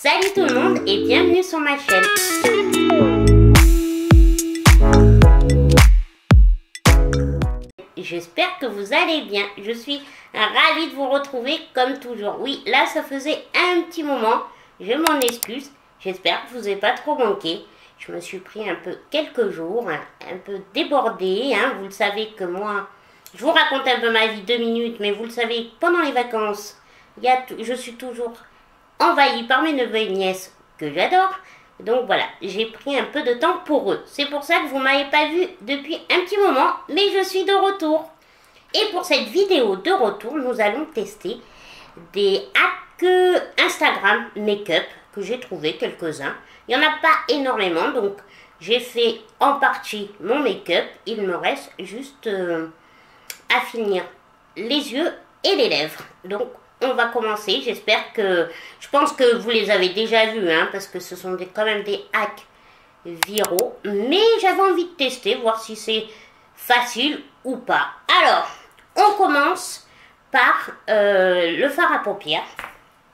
Salut tout le monde et bienvenue sur ma chaîne. J'espère que vous allez bien. Je suis ravie de vous retrouver comme toujours. Oui, là ça faisait un petit moment. Je m'en excuse. J'espère que je vous ai pas trop manqué. Je me suis pris un peu quelques jours, un peu débordée. Vous le savez que moi, je vous raconte un peu ma vie 2 minutes, mais vous le savez, pendant les vacances, je suis toujours envahie par mes neveux et nièces que j'adore. Donc voilà, j'ai pris un peu de temps pour eux. C'est pour ça que vous ne m'avez pas vu depuis un petit moment, mais je suis de retour. Et pour cette vidéo de retour, nous allons tester des hacks Instagram make-up que j'ai trouvé quelques-uns. Il n'y en a pas énormément, donc j'ai fait en partie mon make-up. Il me reste juste à finir les yeux et les lèvres. Donc on va commencer. Je pense que vous les avez déjà vus, parce que ce sont quand même des hacks viraux. Mais j'avais envie de tester, voir si c'est facile ou pas. Alors, on commence par le fard à paupières.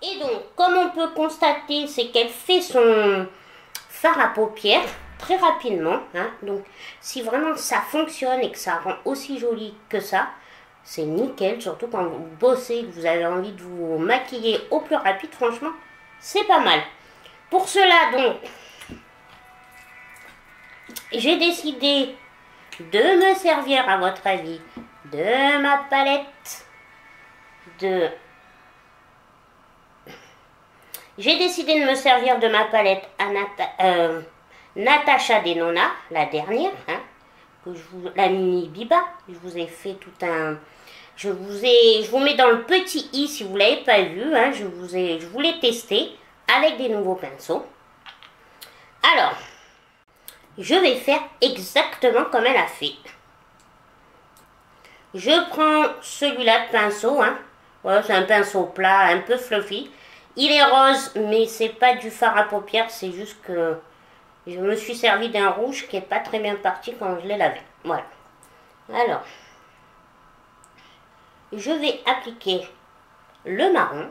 Et donc, comme on peut constater, c'est qu'elle fait son fard à paupières très rapidement. Donc, si vraiment ça fonctionne et que ça rend aussi joli que ça, c'est nickel. Surtout quand vous bossez, que vous avez envie de vous maquiller au plus rapide, franchement, c'est pas mal. Pour cela, donc, j'ai décidé de me servir, à votre avis, de ma palette de... J'ai décidé de me servir de ma palette à Natasha Denona, la dernière, la mini Biba. Je vous ai fait tout un... Je vous mets dans le petit i si vous ne l'avez pas vu. Je vous l'ai testé avec des nouveaux pinceaux. Alors, je vais faire exactement comme elle a fait. Je prends celui-là de pinceau. Voilà, c'est un pinceau plat, un peu fluffy. Il est rose, mais c'est pas du fard à paupières. C'est juste que je me suis servi d'un rouge qui n'est pas très bien parti quand je l'ai lavé. Voilà. Alors, je vais appliquer le marron.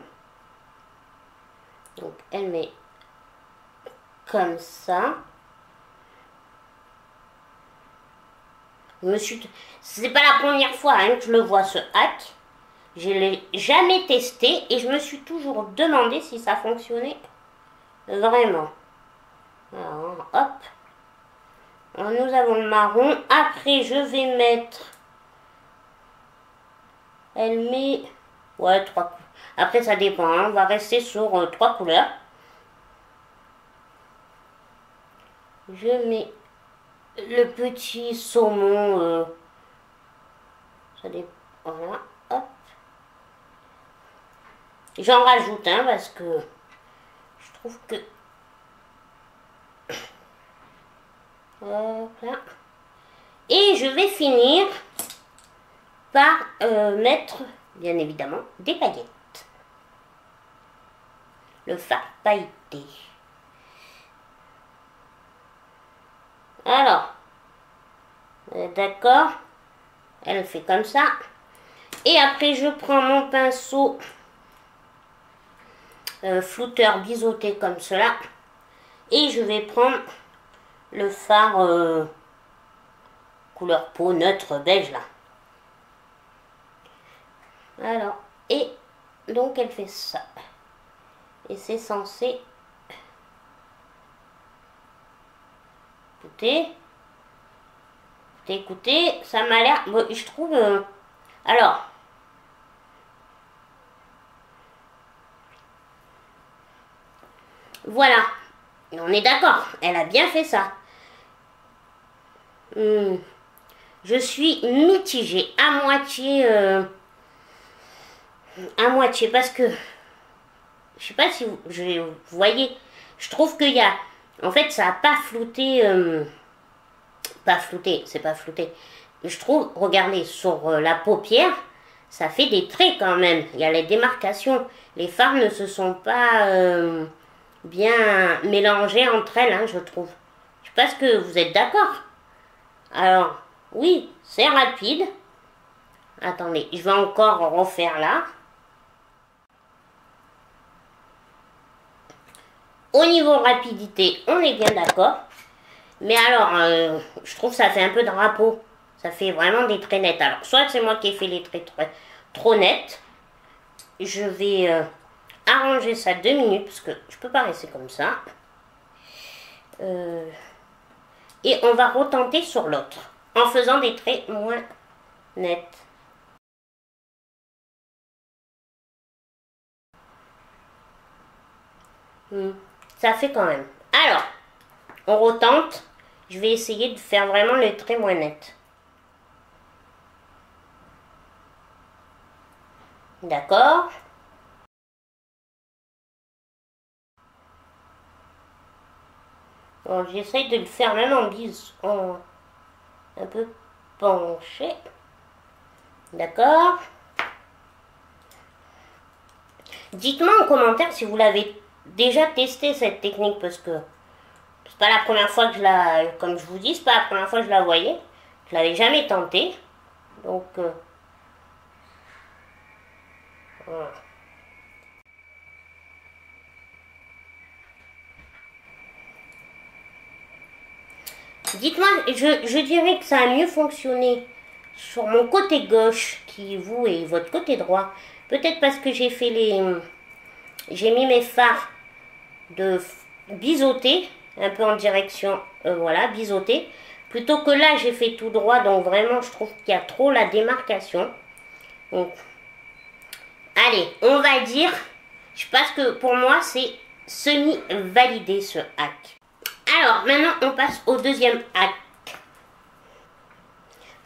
Donc, elle met comme ça. C'est pas la première fois que je le vois, ce hack. Je ne l'ai jamais testé et je me suis toujours demandé si ça fonctionnait vraiment. Alors, hop. Alors, nous avons le marron. Après, je vais mettre... Elle met... Ouais, 3 couleurs. Après, ça dépend. On va rester sur 3 couleurs. Je mets le petit saumon. Ça dépend. Voilà. Hop. J'en rajoute un parce que je trouve que... Voilà. Et je vais finir par mettre, bien évidemment, des paillettes. Le fard pailleté. Alors, d'accord, elle fait comme ça. Et après, je prends mon pinceau flouteur biseauté comme cela. Et je vais prendre le fard couleur peau neutre beige là. Alors, et donc elle fait ça. Et c'est censé... Écoutez, ça m'a l'air... Bon, je trouve... Alors... Voilà. On est d'accord. Elle a bien fait ça. Je suis mitigée. À moitié parce que... Je sais pas si vous voyez. Je trouve qu'il y a... En fait, ça n'a pas flouté... Pas flouté, c'est pas flouté. Je trouve, regardez, sur la paupière, ça fait des traits quand même. Il y a les démarcations. Les fards ne se sont pas bien mélangés entre elles, je trouve. Je sais pas ce que vous êtes d'accord. Alors, oui, c'est rapide. Attendez, je vais encore refaire là. Au niveau rapidité, on est bien d'accord. Mais alors, je trouve que ça fait un peu drapeau. Ça fait vraiment des traits nets. Alors, soit c'est moi qui ai fait les traits trop nets. Je vais arranger ça 2 minutes parce que je peux pas rester comme ça. Et on va retenter sur l'autre en faisant des traits moins nets. Ça fait quand même. Alors, on retente. Je vais essayer de faire vraiment le trait moins net. D'accord. Bon, j'essaye de le faire même en bise, un peu penché. D'accord. Dites-moi en commentaire si vous l'avez déjà testé cette technique parce que c'est pas la première fois que je la, comme je vous dis, c'est pas la première fois que je la voyais. Je l'avais jamais tenté. Donc voilà. Dites-moi, je dirais que ça a mieux fonctionné sur mon côté gauche qui vous et votre côté droit. Peut-être parce que j'ai fait j'ai mis mes fards de biseauter, un peu en direction, voilà, biseauter. Plutôt que là, j'ai fait tout droit, donc vraiment, je trouve qu'il y a trop la démarcation. Donc, allez, on va dire, je pense que pour moi, c'est semi-validé ce hack. Alors, maintenant, on passe au deuxième hack.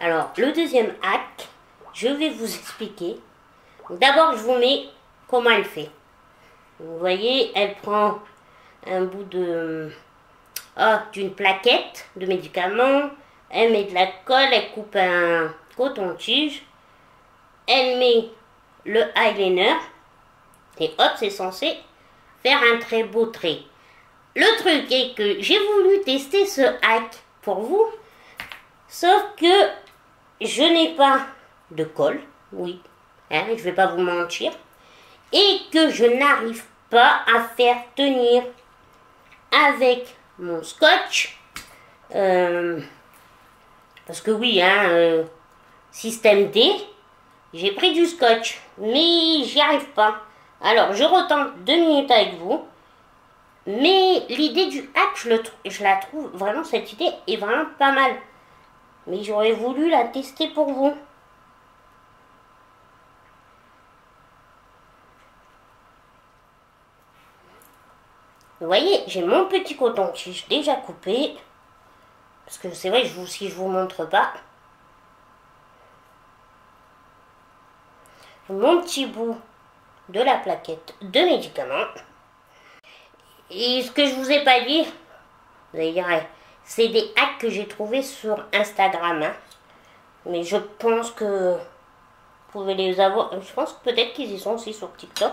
Alors, le deuxième hack, je vais vous expliquer. D'abord, je vous mets comment elle fait. Vous voyez, elle prend un bout d'une plaquette de médicaments. Elle met de la colle, elle coupe un coton-tige. Elle met le eyeliner. Et hop, c'est censé faire un très beau trait. Le truc est que j'ai voulu tester ce hack pour vous. Sauf que je n'ai pas de colle. Oui, hein, je ne vais pas vous mentir. Et que je n'arrive pas à faire tenir avec mon scotch. Parce que oui, hein, système D, j'ai pris du scotch, mais j'y arrive pas. Alors, je retente 2 minutes avec vous. Mais l'idée du hack, je la trouve vraiment, cette idée est vraiment pas mal. Mais j'aurais voulu la tester pour vous. Vous voyez, j'ai mon petit coton-tige déjà coupé. Parce que c'est vrai, si je vous montre pas. Mon petit bout de la plaquette de médicaments. Et ce que je vous ai pas dit, vous allez dire, c'est des hacks que j'ai trouvés sur Instagram. Hein. Mais je pense que vous pouvez les avoir. Je pense que peut-être qu'ils y sont aussi sur TikTok.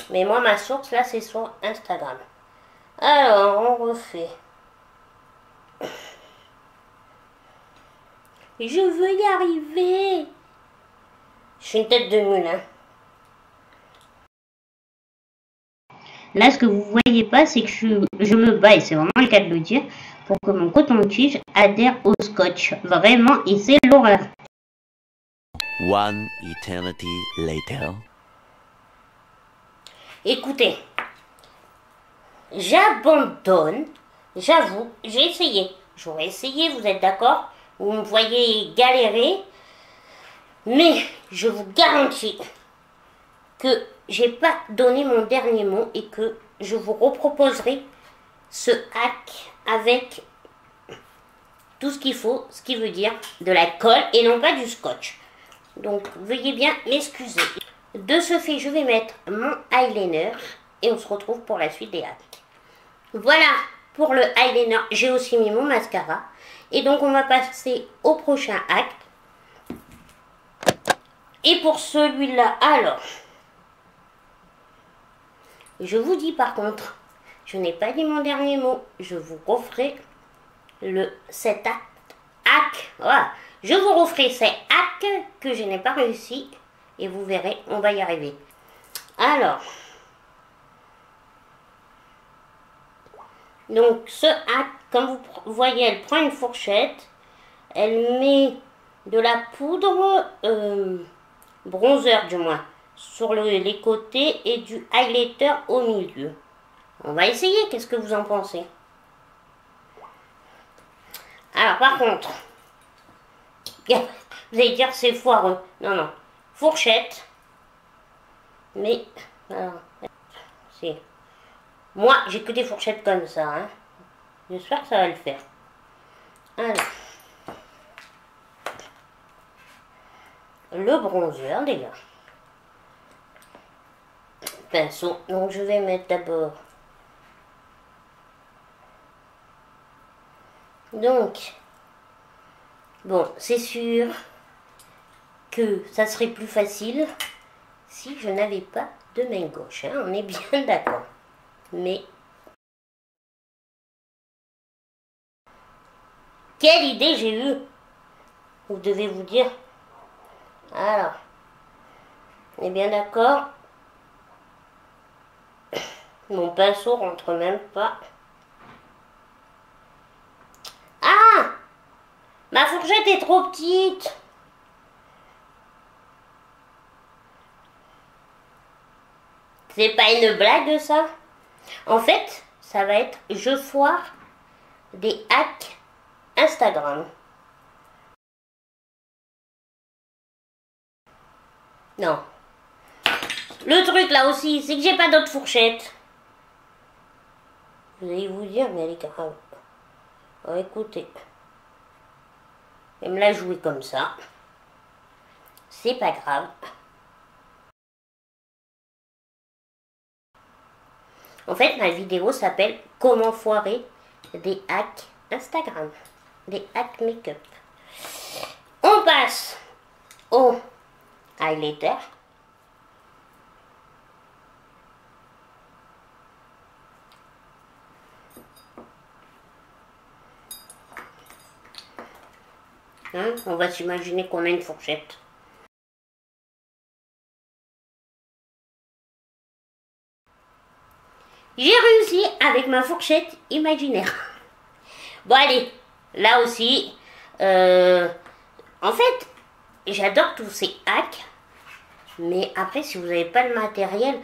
Mais moi, ma source, là, c'est sur Instagram. Alors, on refait. Je veux y arriver. Je suis une tête de mule, hein. Là, ce que vous voyez pas, c'est que je me bats, et c'est vraiment le cas de le dire, pour que mon coton-tige adhère au scotch. Vraiment, et c'est l'horreur. One eternity later. Écoutez, j'abandonne, j'avoue, j'ai essayé. J'aurais essayé, vous êtes d'accord? Vous me voyez galérer, mais je vous garantis que j'ai pas donné mon dernier mot et que je vous reproposerai ce hack avec tout ce qu'il faut, ce qui veut dire de la colle et non pas du scotch. Donc veuillez bien m'excuser. De ce fait, je vais mettre mon eyeliner et on se retrouve pour la suite des hacks. Voilà pour le eyeliner, j'ai aussi mis mon mascara. Et donc on va passer au prochain hack. Et pour celui-là, alors, je vous dis par contre, je n'ai pas dit mon dernier mot. Je vous referai cet hack. Voilà. Je vous referai ces hacks que je n'ai pas réussi. Et vous verrez, on va y arriver. Alors, Donc ce hack, comme vous voyez, elle prend une fourchette, elle met de la poudre bronzer du moins sur les côtés et du highlighter au milieu. On va essayer, qu'est-ce que vous en pensez? Alors par contre, vous allez dire c'est foireux. Non, non. Fourchette. Mais, alors, c'est... Moi, j'ai que des fourchettes comme ça. Hein. J'espère que ça va le faire. Alors. Le bronzer déjà. Pinceau. Donc je vais mettre d'abord. Donc, bon, c'est sûr que ça serait plus facile si je n'avais pas de main gauche. Hein, on est bien d'accord. Mais quelle idée j'ai eue! Vous devez vous dire. Alors, on est bien d'accord. Mon pinceau rentre même pas. Ah! Ma fourchette est trop petite. C'est pas une blague ça? En fait, ça va être je foire des hacks Instagram. Non. Le truc là aussi, c'est que j'ai pas d'autre fourchette. Vous allez vous dire, mais elle est grave. Oh, écoutez. Je vais me la jouer comme ça. C'est pas grave. En fait, ma vidéo s'appelle Comment foirer des hacks Instagram. Des hacks make-up. On passe au highlighter. Hein, on va s'imaginer qu'on a une fourchette. J'ai réussi avec ma fourchette imaginaire. Bon allez, là aussi, en fait, j'adore tous ces hacks. Mais après, si vous n'avez pas le matériel,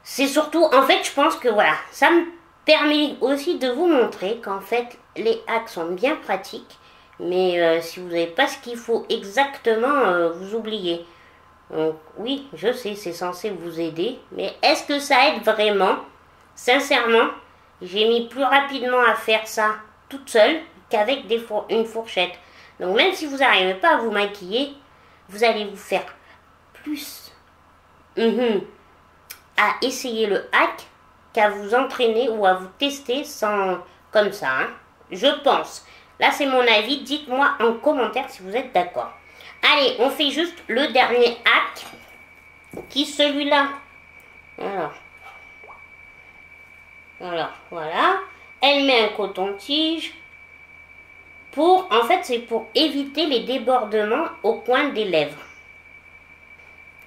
c'est surtout, en fait, je pense que voilà, ça me permet aussi de vous montrer qu'en fait, les hacks sont bien pratiques. Mais si vous n'avez pas ce qu'il faut exactement, vous oubliez. Donc oui, je sais, c'est censé vous aider. Mais est-ce que ça aide vraiment? Sincèrement, j'ai mis plus rapidement à faire ça toute seule qu'avec une fourchette. Donc même si vous n'arrivez pas à vous maquiller, vous allez vous faire plus à essayer le hack qu'à vous entraîner ou à vous tester sans comme ça. Hein. Je pense. Là, c'est mon avis. Dites-moi en commentaire si vous êtes d'accord. Allez, on fait juste le dernier hack qui est celui-là. Alors, voilà. Elle met un coton-tige pour, en fait, c'est pour éviter les débordements au coin des lèvres.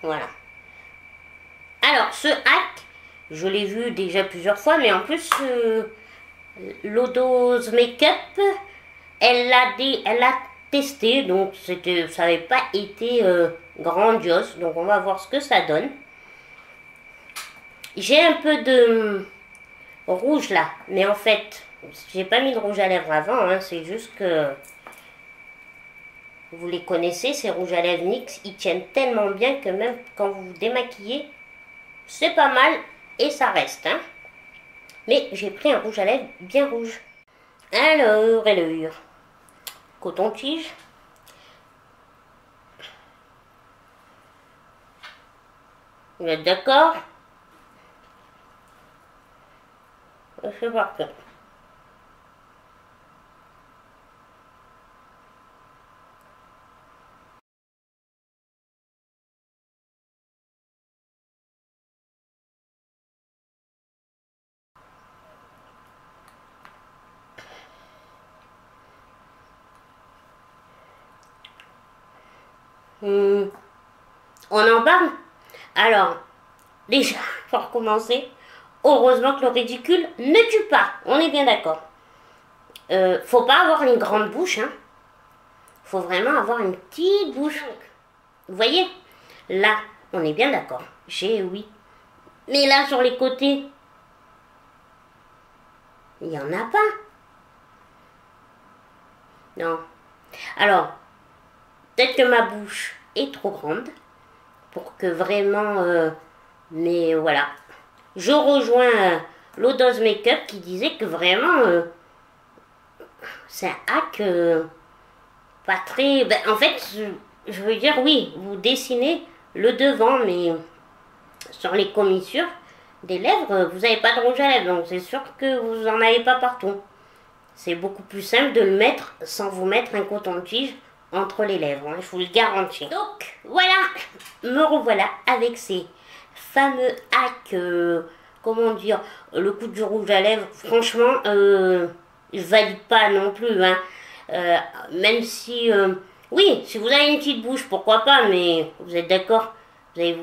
Voilà. Alors, ce hack, je l'ai vu déjà plusieurs fois, mais en plus, l'Odose Makeup, elle l'a testé, donc ça n'avait pas été grandiose. Donc, on va voir ce que ça donne. J'ai un peu de rouge là, mais en fait, j'ai pas mis de rouge à lèvres avant, hein, c'est juste que vous les connaissez, ces rouges à lèvres NYX, ils tiennent tellement bien que même quand vous vous démaquillez, c'est pas mal et ça reste. Hein. Mais j'ai pris un rouge à lèvres bien rouge. Alors, coton-tige. Vous êtes d'accord? C'est parfait. On en parle? Alors, déjà, pour commencer, heureusement que le ridicule ne tue pas. On est bien d'accord. Faut pas avoir une grande bouche, hein. Faut vraiment avoir une petite bouche. Vous voyez? Là, on est bien d'accord. J'ai oui. Mais là, sur les côtés, il n'y en a pas. Non. Alors, peut-être que ma bouche est trop grande pour que vraiment... mais voilà. Je rejoins l'Odos Makeup qui disait que vraiment... c'est un hack pas très... Ben, en fait, je veux dire, oui, vous dessinez le devant, mais sur les commissures des lèvres, vous n'avez pas de rouge à lèvres, donc c'est sûr que vous n'en avez pas partout. C'est beaucoup plus simple de le mettre sans vous mettre un coton-tige entre les lèvres, hein, je vous le garantis. Donc, voilà, me revoilà avec ces fameux hacks, comment dire, le coup du rouge à lèvres, franchement, je valide pas non plus, hein. Même si, oui, si vous avez une petite bouche, pourquoi pas, mais vous êtes d'accord, vous allez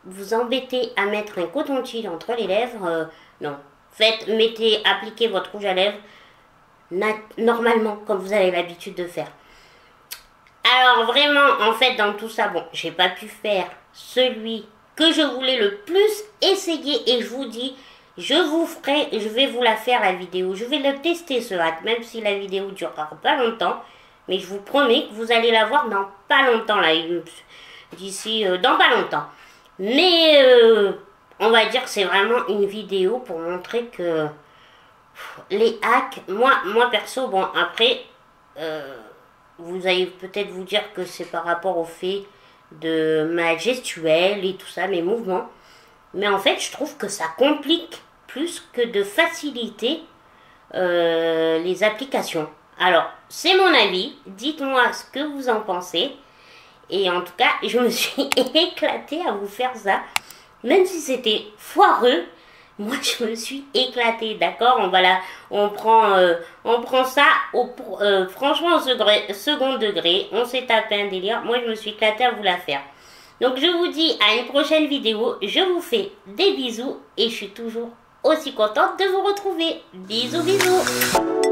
vous embêter à mettre un coton-tige entre les lèvres, non. Appliquez votre rouge à lèvres normalement, comme vous avez l'habitude de faire. Alors vraiment, en fait, dans tout ça, bon, j'ai pas pu faire celui que je voulais le plus essayer, et je vous dis, je vais vous la faire la vidéo, je vais le tester ce hack, même si la vidéo durera pas longtemps, mais je vous promets que vous allez la voir dans pas longtemps, là, d'ici, dans pas longtemps. Mais, on va dire que c'est vraiment une vidéo pour montrer que les hacks, moi perso, bon, après, vous allez peut-être vous dire que c'est par rapport au fait de ma gestuelle et tout ça, mes mouvements, mais en fait, je trouve que ça complique plus que de faciliter les applications. Alors, c'est mon avis, dites-moi ce que vous en pensez. Et en tout cas, je me suis éclatée à vous faire ça. Même si c'était foireux, moi je me suis éclatée, d'accord? On prend ça franchement au second degré. On s'est tapé un délire. Moi je me suis éclatée à vous la faire. Donc je vous dis à une prochaine vidéo. Je vous fais des bisous et je suis toujours aussi contente de vous retrouver. Bisous bisous.